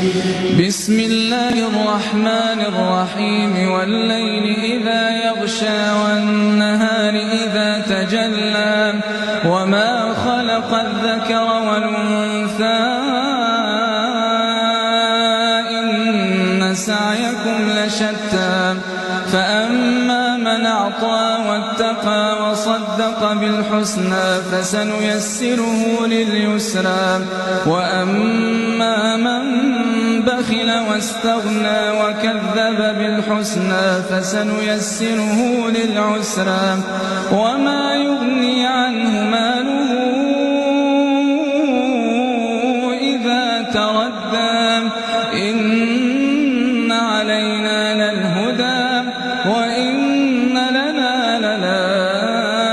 بسم الله الرحمن الرحيم والليل إذا يغشى والنهار إذا تجلى وما خلق الذكر والأنثى إن سعيكم لشتى فأما من أعطى واتقى وصدق بالحسنى فسنيسره لليسرى وأما من بخل واستغنى وكذب بالحسنى فسنيسره للعسرى وما يغني عنه ماله إذا تردى إن علينا للهدى وإن لنا للآخرة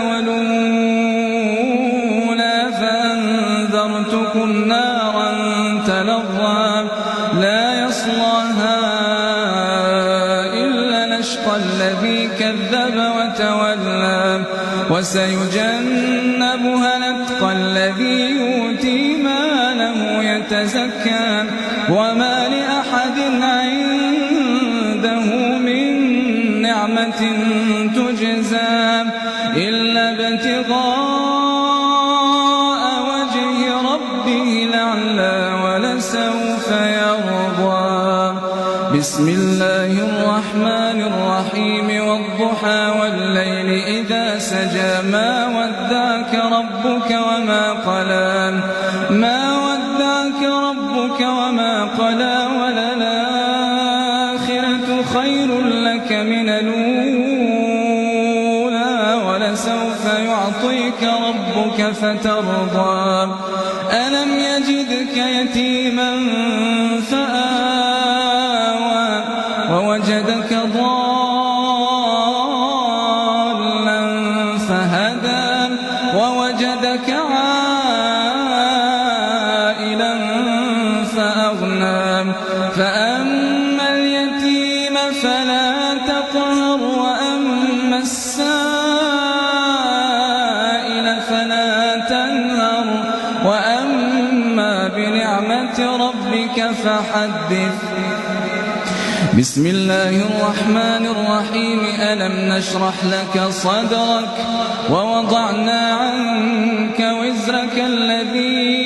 والأولى فأنذرتكم نارا تلظى لا يصلاها إلا الأشقى الذي كذب وتولى وسيجنبها الأتقى الذي يؤتي ماله يتزكى وما لأحد عنده من نعمة تجزى إلا ابتغاء وجه ربه الأعلى ولسوف يرضى بسم الله الرحمن الرحيم والضحى والليل إذا سجى ما ودعك ربك وما قلى ما ودعك ربك وما قلى وللآخرة خير لك من الأولى ولسوف يعطيك ربك فترضى ألم يجدك يتيما فآوى ووجدك ضالا فهدى ووجدك عائلا فأغنى فأما اليتيم فلا تقهر وأما السائل فلا تنهر وأما بنعمة ربك فحدث بسم الله الرحمن الرحيم ألم نشرح لك صدرك ووضعنا عنك وزرك الذي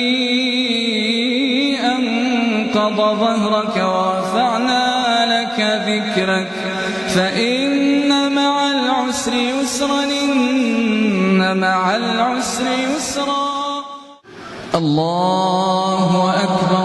أنقض ظهرك ورفعنا لك ذكرك فإن مع العسر يسرا إن مع العسر يسرا الله أكبر